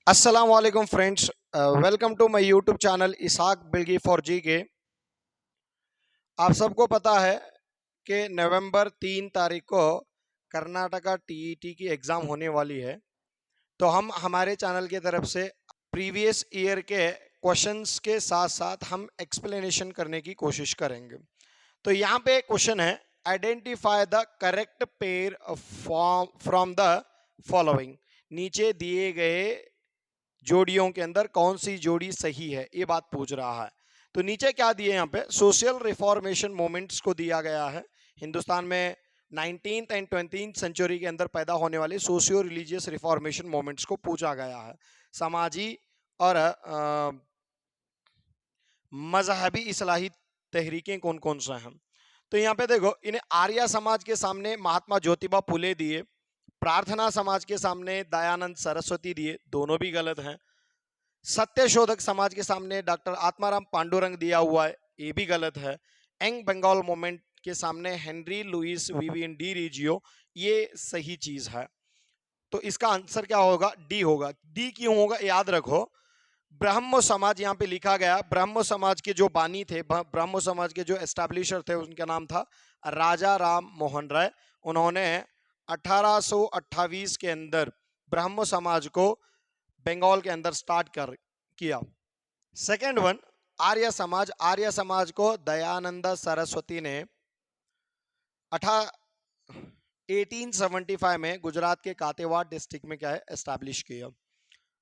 अस्सलाम वालेकुम friends, welcome to my YouTube channel Isaq Bilgi for G K. आप सबको पता है कि नवंबर 3 तारीख को कर्नाटका टीईटी की एग्ज़ाम होने वाली है। तो हम हमारे चैनल की तरफ से प्रीवियस ईयर के क्वेश्चंस के साथ साथ हम एक्सप्लेनेशन करने की कोशिश करेंगे। तो यहाँ पे क्वेश्चन है, identify the correct pair from the following. नीचे दिए गए जोड़ियों के अंदर कौन सी जोड़ी सही है, ये बात पूछ रहा है। तो नीचे क्या दिए, यहाँ पे सोशल रिफॉर्मेशन मूवमेंट्स को दिया गया है। हिंदुस्तान में 19th एंड 20th सेंचुरी के अंदर पैदा होने वाले सोशियो रिलीजियस रिफॉर्मेशन मूवमेंट्स को पूछा गया है। समाजी और मजहबी इस्लाही तहरीकें कौन कौन सा हैं। तो यहाँ पे देखो, इन्हें आर्य समाज के सामने महात्मा ज्योतिबा फुले दिए, प्रार्थना समाज के सामने दयानंद सरस्वती दिए, दोनों भी गलत हैं। सत्य शोधक समाज के सामने डॉक्टर आत्माराम पांडुरंग दिया हुआ है, ये भी गलत है। यंग बंगाल मूवमेंट के सामने Henry Louis Vivian D regio, ये सही चीज है। तो इसका आंसर क्या होगा? डी होगा। डी क्यों होगा याद रखो, ब्रह्मो समाज यहाँ पे लिखा गया। ब्रह्मो समाज के जो बानी थे, ब्रह्मो समाज के जो एस्टैब्लिशर थे, उनका नाम था राजा राम मोहन राय। उन्होंने 1828 के अंदर ब्रह्मो समाज को बंगाल के अंदर स्टार्ट कर किया। Second one, Arya Samaj. आर्य समाज को दयानंद सरस्वती ने 1875 में गुजरात के कातेवाड़ डिस्ट्रिक्ट में क्या है, एस्टैब्लिश किया।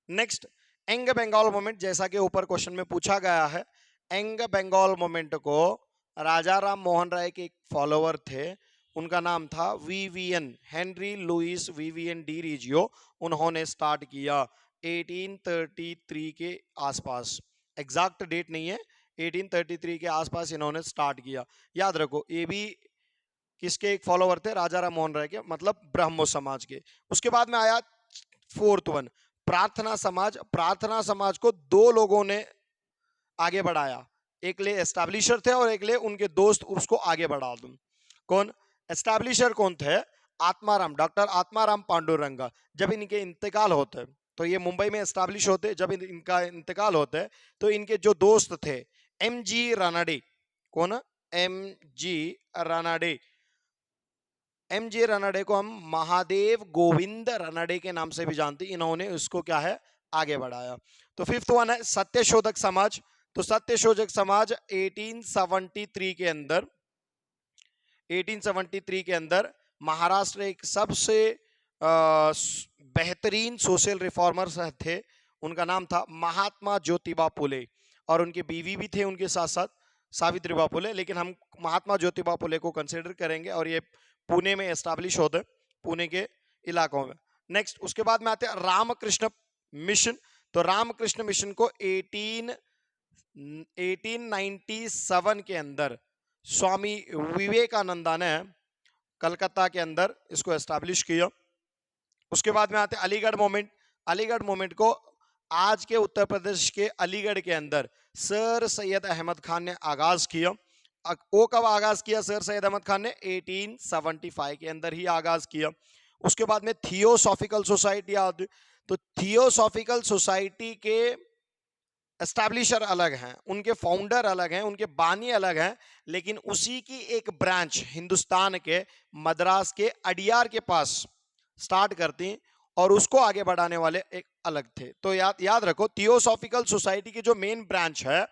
नेक्स्ट, एंग बंगाल मूवमेंट, जैसा कि ऊपर क्वेश्चन में पूछा गया है। एंग बंगाल मूवमेंट को राजा राम मोहन राय के फॉलोअर थे, उनका नाम था Vivian Henry Louis Vivian Derozio. उन्होंने स्टार्ट किया 1833 के आसपास, एग्जैक्ट डेट नहीं है, 1833 के आसपास इन्होंने स्टार्ट किया। याद रखो, ये भी किसके एक फॉलोअर थे? राजा राम मोहन राय के, मतलब ब्रह्मो समाज के। उसके बाद में आया फोर्थ वन, प्रार्थना समाज। प्रार्थना समाज को दो लोगों ने आगे बढ़ाया, एक ले एस्टैब्लिशर थे और एक ले उनके दोस्त उसको आगे बढ़ा दूं। कौन एस्टैब्लिशर कौन थे? आत्माराम, डॉक्टर आत्माराम पांडुरंगा। जब इनके इंतकाल होते, तो ये मुंबई में एस्टैब्लिश होते, जब इनका इंतकाल होता है तो इनके जो दोस्त थे एम जी रानाडे। कौन? M G Ranade. M J Ranade को हम महादेव गोविंद रानाडे के नाम से भी जानते हैं। इन्होंने उसको क्या है, आगे बढ़ाया। तो फिफ्थ वन है सत्यशोधक समाज। तो सत्यशोधक समाज 1873 के अंदर 1873 के अंदर महाराष्ट्र एक सबसे बेहतरीन सोशल रिफॉर्मर्स थे। उनका नाम था महात्मा ज्योतिबा फुले, और उनके बीवी भी थे उनके साथ साथ, सावित्रीबा फुले, लेकिन हम महात्मा ज्योतिबा फुले को कंसिडर करेंगे। और ये पुणे में एस्टैब्लिश होते, पुणे के इलाकों में। नेक्स्ट, उसके बाद में आते हैं रामकृष्ण मिशन। तो रामकृष्ण मिशन को 1897 के अंदर स्वामी विवेकानंदा ने कलकत्ता के अंदर इसको एस्टैब्लिश किया। उसके बाद में आते हैं अलीगढ़ मूवमेंट। अलीगढ़ मूवमेंट को आज के उत्तर प्रदेश के अलीगढ़ के अंदर सर सैयद अहमद खान ने आगाज किया। वो कब आगाज किया सर सैयद अहमद खान ने? 1875 के अंदर ही आगाज किया। उसके बाद में थियोसॉफिकल सोसाइटी आती। तो थियोसॉफिकल सोसाइटी के एस्टैब्लिशर अलग हैं, उनके फाउंडर अलग हैं, उनके बानी अलग हैं, लेकिन उसी की एक ब्रांच हिंदुस्तान के मद्रास के अडियार के पास स्टार्ट करती और उसको आगे बढ़ाने वाले एक अलग थे। तो याद रखो, थियोसॉफिकल सोसाइटी की जो मेन ब्रांच है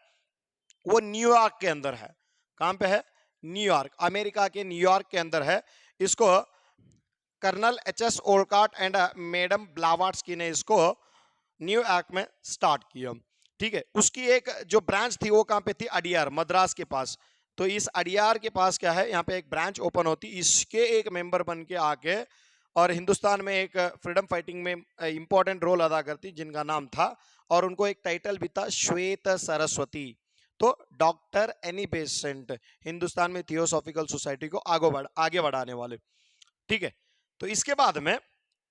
वो न्यूयॉर्क के अंदर है। कहां पे है? न्यूयॉर्क, अमेरिका के न्यूयॉर्क के अंदर है। इसको colonel H S Olcott and madam Blavatsky ने इसको न्यूयॉर्क में स्टार्ट किया। ठीक है, उसकी एक जो ब्रांच थी वो कहां पे थी? अडियार, मद्रास के पास। तो इस अडियार के पास क्या है, यहाँ पे एक ब्रांच ओपन होती, इसके एक मेंबर बन के आके और हिंदुस्तान में एक फ्रीडम फाइटिंग में इंपॉर्टेंट रोल अदा करती, जिनका नाम था, और उनको एक टाइटल भी था, श्वेत सरस्वती। तो डॉक्टर एनी बेसेंट, हिंदुस्तान में थियोसॉफिकल सोसाइटी को आगे बढ़ाने वाले। ठीक है, तो इसके बाद में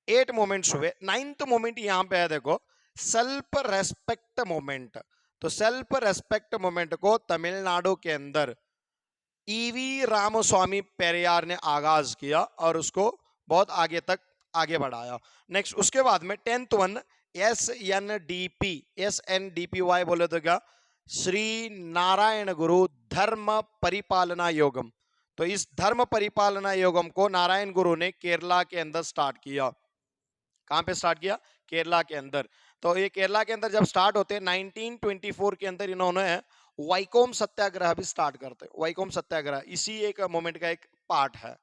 8 मोमेंट्स हुए। 9th मोमेंट यहां पे है, देखो, सेल्फ रेस्पेक्ट मोमेंट। तो सेल्फ रेस्पेक्ट मोमेंट को तमिलनाडु के अंदर ईवी रामस्वामी पेरियार ने आगाज किया और उसको बहुत आगे तक आगे बढ़ाया। नेक्स्ट, उसके बाद में 10th वन, SNDPY बोले तो क्या, श्री नारायण गुरु धर्म परिपालना योगम। तो इस धर्म परिपालना योगम को नारायण गुरु ने केरला के अंदर स्टार्ट किया। कहां पे स्टार्ट किया? केरला के अंदर। तो ये केरला के अंदर जब स्टार्ट होते 1924 के अंदर इन्होंने वैकोम सत्याग्रह भी स्टार्ट करते। वैकोम सत्याग्रह इसी एक मोमेंट का एक पार्ट है।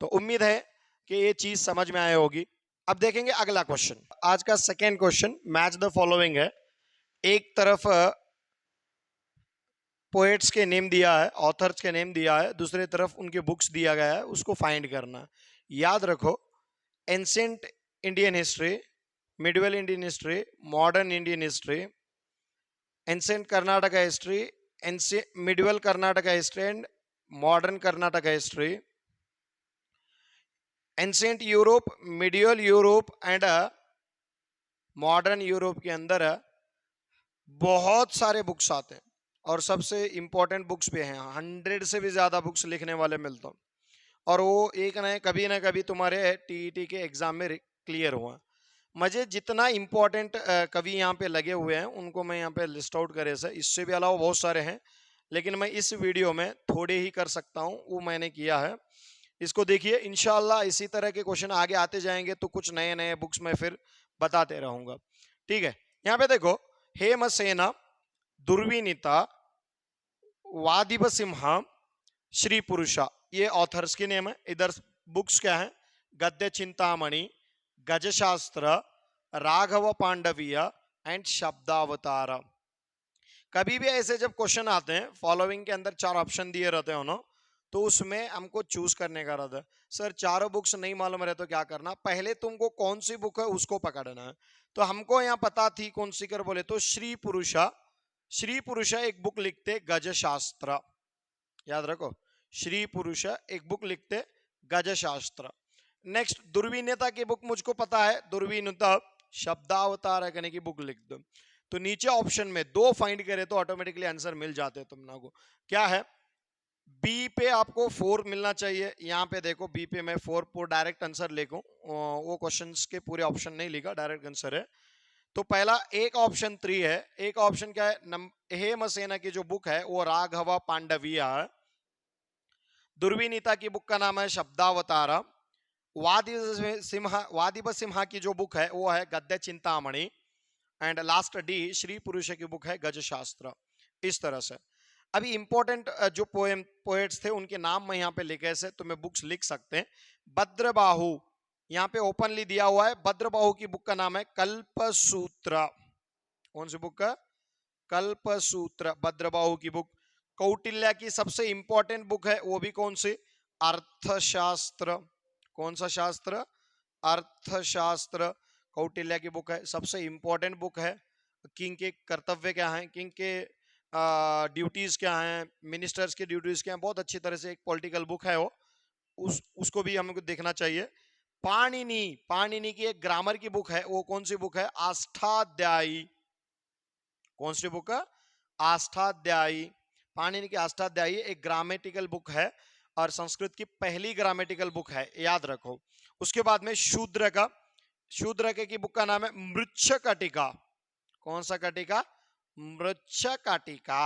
तो उम्मीद है कि ये चीज समझ में आए होगी। अब देखेंगे अगला क्वेश्चन। आज का second question match the following है। एक तरफ पोएट्स के नेम दिया है, ऑथर्स के नेम दिया है, दूसरी तरफ उनके बुक्स दिया गया है, उसको फाइंड करना। याद रखो, ancient Indian history, medieval Indian history, modern Indian history, ancient Karnataka history, medieval Karnataka history and modern Karnataka history, ancient Europe, medieval Europe and modern Europe के अंदर बहुत सारे बुक्स आते हैं और सबसे इंपॉर्टेंट बुक्स भी हैं। 100 से भी ज्यादा बुक्स लिखने वाले मिलते हैं और वो एक ना कभी तुम्हारे टीईटी के एग्जाम में क्लियर हुआ। मुझे जितना इंपॉर्टेंट कवि यहाँ पे लगे हुए हैं उनको मैं यहाँ पे लिस्ट आउट करे से, इससे भी अलावा बहुत सारे हैं, लेकिन मैं इस वीडियो में थोड़े ही कर सकता हूँ, वो मैंने किया है। इसको देखिए, इंशाल्लाह इसी तरह के क्वेश्चन आगे आते जाएंगे तो कुछ नए नए बुक्स में फिर बताते रहूंगा। ठीक है, यहाँ पे देखो, हेमसेना, दुर्विनीता, वादिब सिम्हा, श्री पुरुषा, ये ऑथर्स के नेम है। इधर बुक्स क्या है? गद्य चिंतामणि, गजशास्त्र, राघव पांडवीय एंड शब्दावतार। कभी भी ऐसे जब क्वेश्चन आते हैं, फॉलोइंग के अंदर 4 ऑप्शन दिए रहते हैं ना, तो उसमें हमको चूज करने का रहता है। सर चारों बुक्स नहीं मालूम रहे तो क्या करना? पहले तुमको कौन सी बुक है उसको पकड़ना है। तो हमको यहाँ पता थी कौन सी कर बोले तो श्री पुरुषा। श्री पुरुषा एक बुक लिखते गजशास्त्र, याद रखो, श्री पुरुषा एक बुक लिखते गजशास्त्र। नेक्स्ट दुर्विनीता की बुक मुझको पता है, दुर्विनीता शब्दावतार करने की बुक लिख दो। तो नीचे ऑप्शन में 2 फाइंड करे तो ऑटोमेटिकली आंसर मिल जाते तुम लोगों को। क्या है? बी पे आपको 4 मिलना चाहिए। यहाँ पे देखो, बी पे मैं 4 पर डायरेक्ट आंसर लिखूं, वो क्वेश्चंस के पूरे ऑप्शन नहीं लिखा, डायरेक्ट आंसर है। तो पहला एक ऑप्शन 3 है। एक ऑप्शन क्या है? हेमसेना की जो बुक है वो राघव पांडवीय है। दुर्विनीता की बुक का नाम है शब्दावतार। वादिब सिम्हा की जो बुक है वो है गद्य Chintamani and last D Shri पुरुष की बुक है गजशास्त्र। इस तरह से अभी इंपॉर्टेंट जो पोएट्स थे उनके नाम मैं यहाँ पे लिखे से तुम्हें बुक्स लिख सकते हैं। भद्रबाहु यहाँ पे ओपनली दिया हुआ है। भद्रबाहु की बुक का नाम है कल्पसूत्र। कौन सी बुक का? कल्पसूत्र, भद्रबाहु की बुक। कौटिल्य की सबसे इंपॉर्टेंट बुक है वो भी कौन सी? अर्थशास्त्र। कौन सा शास्त्र? अर्थशास्त्र। कौटिल्य की बुक है, सबसे इंपॉर्टेंट बुक है। किंग के कर्तव्य क्या हैं, किंग के ड्यूटीज क्या हैं, मिनिस्टर्स की ड्यूटीज क्या हैं, बहुत अच्छी तरह से एक पॉलिटिकल बुक है वो, उसको भी हमको देखना चाहिए। पाणिनि, पाणिनि की एक ग्रामर की बुक है, वो कौन सी बुक है? आष्टाध्यायी। कौन सी बुक है? आष्टाध्यायी। पाणिनि की आष्टाध्यायी एक ग्रामेटिकल बुक है और संस्कृत की पहली ग्रामेटिकल बुक है, याद रखो। उसके बाद में शूद्र का, शूद्र की बुक का नाम है मृच्छकटिका। कौन सा कटिका? मृच्छकटिका।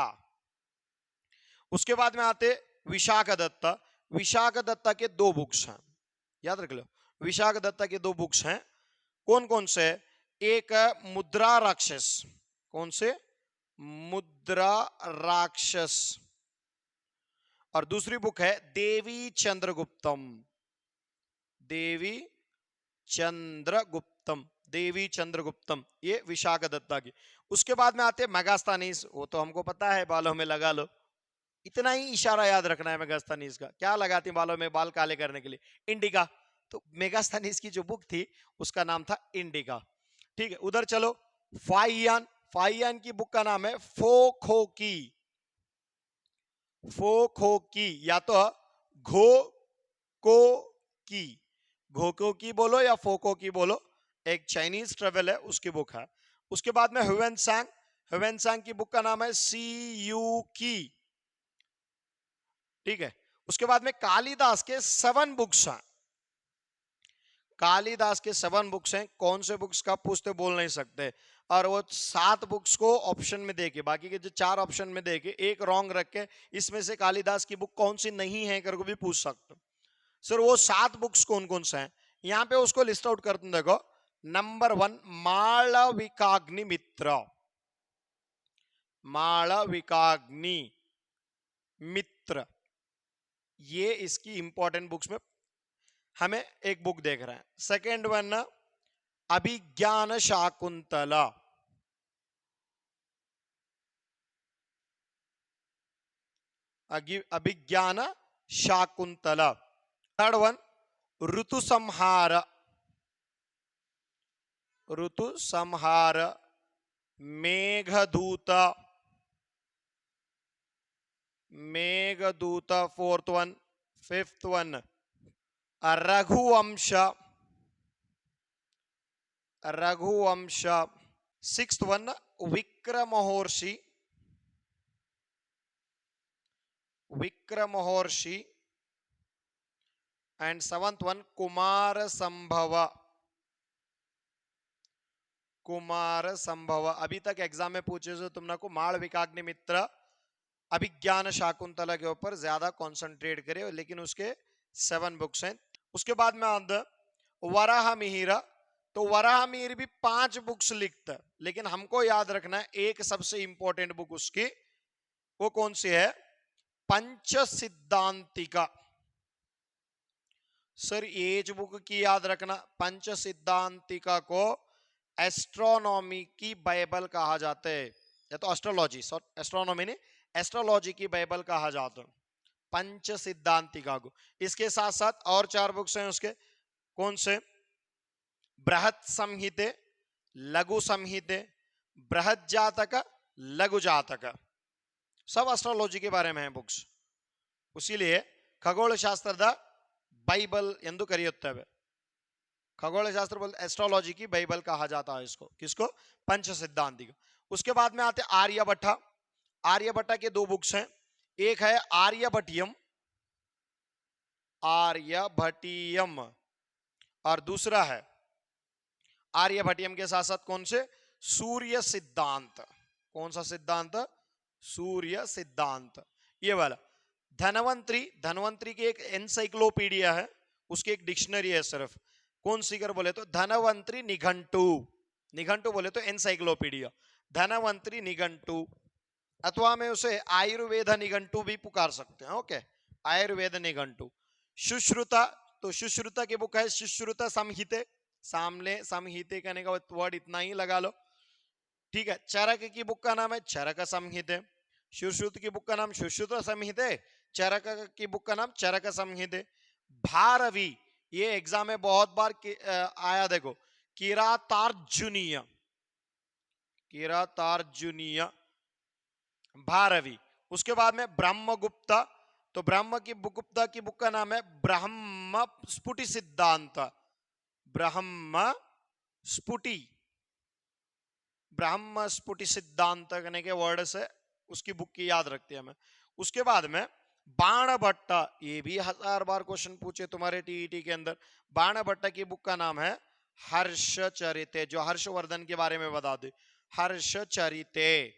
उसके बाद में आते विशाख दत्ता। विशाख दत्ता के 2 बुक्स हैं, याद रख लो। विशाख दत्ता के 2 बुक्स हैं, कौन कौन से? एक मुद्रा राक्षस। कौन से? मुद्रा राक्षस। और दूसरी बुक है देवी चंद्रगुप्तम। देवी चंद्रगुप्तम, देवी चंद्रगुप्तम, ये विशाख दत्ता की। उसके बाद में आते मेगास्थनीज, वो तो हमको पता है, बालों में लगा लो। इतना ही इशारा याद रखना है मेगास्थनीज का। क्या लगाती बालों में बाल काले करने के लिए? इंडिका। तो मेगास्थनीज की जो बुक थी उसका नाम था इंडिका। ठीक है, उधर चलो। फाइयान, फाइयान की बुक का नाम है फोखोकी। फोखोकी या तो घो को की, घोको की बोलो या फोको की बोलो, एक चाइनीज ट्रेवल है उसकी बुक है। उसके बाद में ह्वेनसांग, ह्वेनसांग की बुक का नाम है सी यू की। ठीक है, उसके बाद में कालिदास के 7 बुक्स हैं। कालिदास के 7 बुक्स हैं, कौन से बुक्स का पूछते बोल नहीं सकते, और वो 7 बुक्स को ऑप्शन में देके, बाकी के जो 4 ऑप्शन में देके एक रॉन्ग रख के इसमें से कालिदास की बुक कौन सी नहीं है करके भी पूछ सकते हो। सर वो 7 बुक्स कौन कौन से हैं, यहाँ पे उसको लिस्ट आउट करते हैं। देखो, नंबर 1 मालविकाग्नि मित्र, मालविकाग्नि मित्र, ये इसकी इंपॉर्टेंट बुक्स में हमें एक बुक देख रहे हैं। Second one Abhigyan Shakuntala, Abhigyan Shakuntala. Third one Ritu Samhar, Ritu Samhar Meghdoot, Meghdoot fourth one. Fifth one Raghuvansh, Raghuvansh. Sixth one Vikramorvashi, Vikramorvashi. And seventh one Kumar Sambhav, Kumar संभव। अभी तक एग्जाम में पूछे जो तुमने को मालविकाग्नि मित्र, अभिज्ञान शाकुंतला के ऊपर ज्यादा कंसंट्रेट करे, लेकिन उसके 7 बुक्स हैं। उसके बाद में आंद वराह मिहिर, तो वराह मिहिर भी 5 बुक्स लिखता है, लेकिन हमको याद रखना है एक सबसे इंपॉर्टेंट बुक उसकी, वो कौन सी है? पंच सिद्धांतिका। सर एज बुक की याद रखना, पंच सिद्धांतिका को एस्ट्रोनॉमी की बाइबल कहा जाता है, या तो एस्ट्रोलॉजी, एस्ट्रोनॉमी नहीं, एस्ट्रोलॉजी की बाइबल कहा जाता है पंच सिद्धांतिका को। इसके साथ साथ और 4 बुक्स हैं उसके, कौन से? बृहत संहिते, लघु संहिते, बृहत जातक, लघु जातक, सब एस्ट्रोलॉजी के बारे में है बुक्स। उसीलिए खगोल शास्त्ರದ बाइबल ಎಂದು ಕರೆಯುತ್ತೇವೆ। खगोल शास्त्र बोलते एस्ट्रोलॉजी की बाइबल कहा जाता है इसको, किसको? पंच सिद्धांतिक। उसके बाद में आते आर्यभट्ट। आर्यभट्ट के 2 बुक्स हैं, एक है आर्यभट्टियम, आर्यभट्टियम, और दूसरा है आर्यभट्टियम के साथ साथ कौन से? सूर्य सिद्धांत। कौन सा सिद्धांत? सूर्य सिद्धांत, ये वाला। धनवंतरी, धनवंतरी की एक एनसाइक्लोपीडिया है, उसकी एक डिक्शनरी है सिर्फ। कौन सी कर बोले तो धनवंतरी निघंटू, निघंटू बोले तो एनसाइक्लोपीडिया, धनवंतरी निघंटू, अथवा में उसे आयुर्वेद निघंटू भी पुकार सकते हैं। ओके, आयुर्वेद निघंटू। सुश्रुता, तो सुश्रुता की बुक है सुश्रुता संहिते, सामने संहिते कहने का वर्ड इतना ही लगा लो, ठीक है। चरक की बुक का नाम है चरक संहिते, सुश्रुत की बुक का नाम सुश्रुत संहिते, चरक की बुक का नाम चरक संहिते। भारवी, ये एग्जाम में बहुत बार आया, देखो, किरातार्जुनीय, किरातार्जुनीय, भारवी। उसके बाद में ब्रह्मगुप्ता, तो ब्रह्म की गुप्ता की बुक का नाम है ब्रह्म स्फुटि सिद्धांत, ब्रह्म स्फुटि, ब्रह्म स्फुटि सिद्धांत कहने के वर्ड से उसकी बुक की याद रखते हैं हमें। उसके बाद में बाणभट्ट, ये भी 1000 बार क्वेश्चन पूछे तुम्हारे टीईटी के अंदर। बाणभट्ट की बुक का नाम है हर्षचरिते, जो हर्षवर्धन के बारे में बता दे, हर्षचरिते।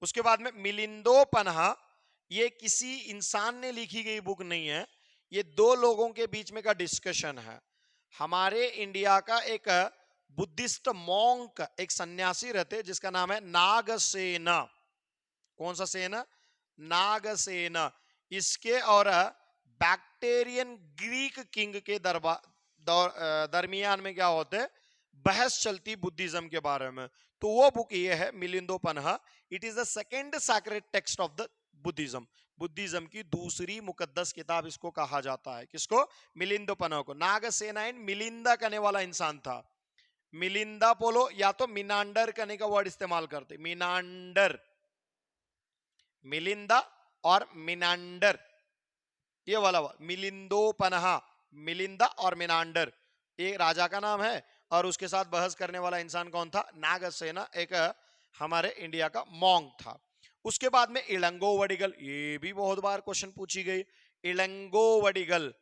उसके बाद में मिलिंदोपन्ह, ये किसी इंसान ने लिखी गई बुक नहीं है, ये 2 लोगों के बीच में का डिस्कशन है। हमारे इंडिया का एक बुद्धिस्ट मॉन्क, एक सन्यासी रहते जिसका नाम है नागसेन। कौन सा सेन? नागसेन। इसके और बैक्टेरियन ग्रीक किंग के दरमियान में क्या होते, बहस चलती बुद्धिज्म के बारे में। तो वो बुक ये है Milindapanha, it is the second sacred text of the Buddhism, Buddhism की दूसरी मुकद्दस किताब इसको कहा जाता है। किसको? मिलिंदोपन्ह को। नागसेन एंड मिलिंदा करने वाला इंसान था, मिलिंदा पोलो या तो मिनांडर करने का वर्ड इस्तेमाल करते, मिनांडर, मिलिंदा और मिनांडर, ये वाला मिलिंदोपन्ह, मिलिंदा और मिनांडर, एक राजा का नाम है, और उसके साथ बहस करने वाला इंसान कौन था? नागसेन, एक हमारे इंडिया का मॉन्क था। उसके बाद में इलंगोवडिगल, ये भी बहुत बार क्वेश्चन पूछी गई। इलंगोवडिगल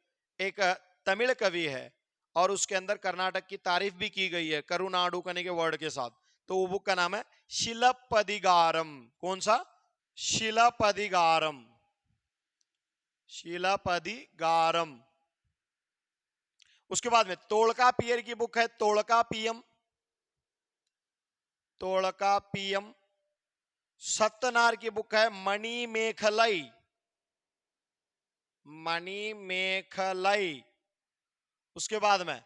एक तमिल कवि है, और उसके अंदर कर्नाटक की तारीफ भी की गई है करुनाडु करने के वर्ड के साथ। तो वो बुक का नाम है शिलपदिगारम। कौन सा? शिलपदिगारम। शिलपदिगारम। उसके बाद में तोड़का पियर की बुक है तोड़का पीएम। तोड़का पीएम। सत्यनार की बुक है मणि मेखलई। मणि मेखलई। उसके बाद में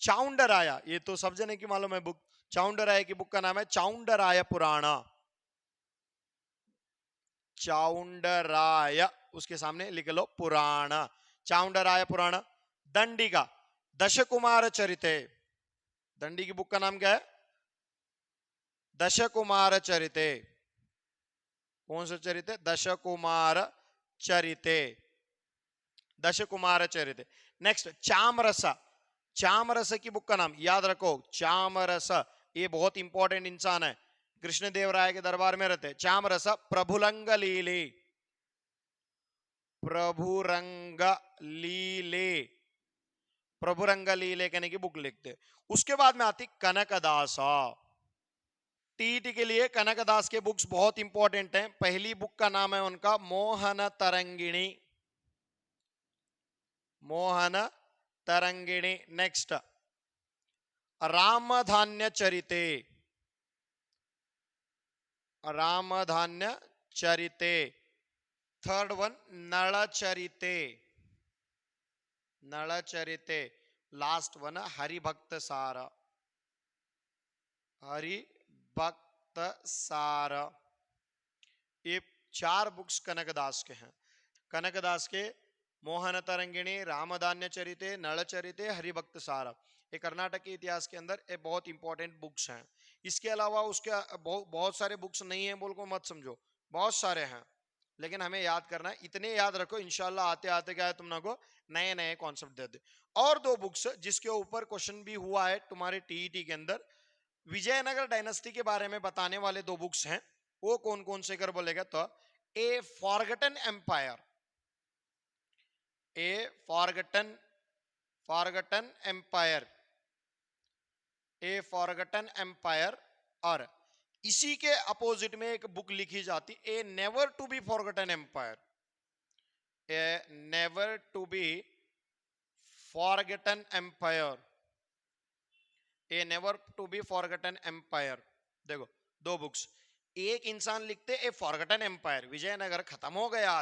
चाउंडराया, ये तो सब जने की मालूम है बुक। चाउंडराया की बुक का नाम है चाउंडराय पुराणा। चाउंडराय, उसके सामने लिख लो पुराण। चाउंडराय पुराण। दंडी का दशकुमार चरिते। दंडी की बुक का नाम क्या है? दशकुमार चरिते। कौन सा चरिते? दशकुमार चरिते। दशकुमार चरिते। नेक्स्ट चामरस। चामरस की बुक का नाम याद रखो, चामरस। ये बहुत इंपॉर्टेंट इंसान है, कृष्णदेवराय के दरबार में रहते। चामरस प्रभुरंग लीले। प्रभुरंग लीले। प्रभुरंग लीले कहने की बुक लिखते। उसके बाद में आती कनकदास। टीईटी के लिए कनकदास के बुक्स बहुत इंपॉर्टेंट हैं। पहली बुक का नाम है उनका Mohan Tarangini. Mohan Tarangini. Next Ramdhanya Charite. Ramdhanya Charite. Third one Nal Charite. Nal Charite. Last one Haribhakta Sara. Haribhakta सार। ये 4 बुक्स कनकदास के हैं। कनकदास के मोहन तरंगिणी, रामधान्य चरिते, नल चरिते, हरिभक्त सार, ये कर्नाटक के इतिहास के अंदर ये बहुत इंपॉर्टेंट बुक्स हैं। इसके अलावा उसके बहुत सारे बुक्स नहीं है बोल को मत समझो, बहुत सारे हैं, लेकिन हमें याद करना है। इतने याद रखो, इंशाल्लाह आते आते क्या है तुम लोगों को नए नए कॉन्सेप्ट दे दे। और 2 बुक्स जिसके ऊपर क्वेश्चन भी हुआ है तुम्हारे टीईटी के अंदर, विजयनगर डायनेस्टी के बारे में बताने वाले 2 बुक्स हैं। वो कौन कौन से कर बोलेगा तो a forgotten empire. A forgotten empire. A forgotten empire. और इसी के अपोजिट में एक बुक लिखी जाती a never to be forgotten empire. A never to be forgotten empire. A never to be forgotten empire. देखो 2 बुक्स। एक इंसान लिखते ए फॉरगटन एम्पायर, विजयनगर खत्म हो गया,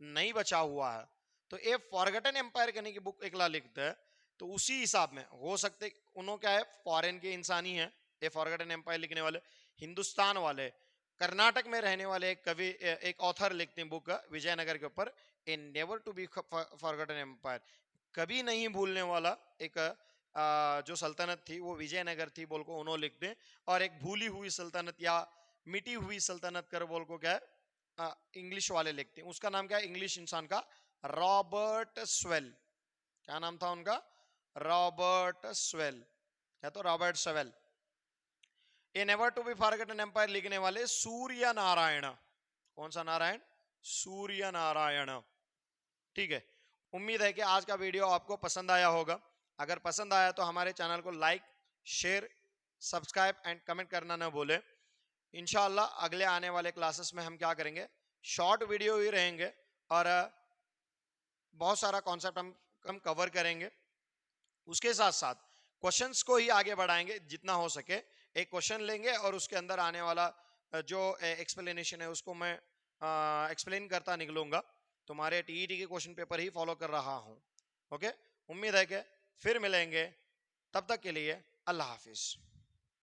नहीं बचा हुआ है, तो ए फॉरगटन एम्पायर करने की बुक एकला लिखते हैं। तो उसी हिसाब में हो सकते उन्होंने क्या है, फॉरेन के इंसान ही है ए फॉरगटन एम्पायर लिखने वाले, हिंदुस्तान वाले, कर्नाटक में रहने वाले एक कवि, एक ऑथर लिखते हैं बुक विजयनगर के ऊपर, a never to be forgotten empire, कभी नहीं भूलने वाला एक जो सल्तनत थी वो विजयनगर थी बोल को उन्होंने लिखते हैं। और एक भूली हुई सल्तनत या मिटी हुई सल्तनत कर बोल को क्या है इंग्लिश वाले लिखते हैं। उसका नाम क्या है इंग्लिश इंसान का? Robert Sewell. क्या नाम था उनका? Robert Sewell. क्या? तो Robert Sewell. A never to be forgotten empire लिखने वाले सूर्य नारायण। कौन सा नारायण? सूर्य नारायण। ठीक है, उम्मीद है कि आज का वीडियो आपको पसंद आया होगा। अगर पसंद आया तो हमारे चैनल को like, share, subscribe and comment करना न भूलें। इंशाल्लाह अगले आने वाले क्लासेस में हम क्या करेंगे, शॉर्ट वीडियो ही रहेंगे और बहुत सारा कॉन्सेप्ट हम कवर करेंगे। उसके साथ साथ क्वेश्चंस को ही आगे बढ़ाएंगे जितना हो सके। एक क्वेश्चन लेंगे और उसके अंदर आने वाला जो एक्सप्लेनेशन है उसको मैं एक्सप्लेन करता निकलूंगा। तुम्हारे टीईटी के क्वेश्चन पेपर ही फॉलो कर रहा हूं। ओके, उम्मीद है कि फिर मिलेंगे, तब तक के लिए अल्लाह हाफिज।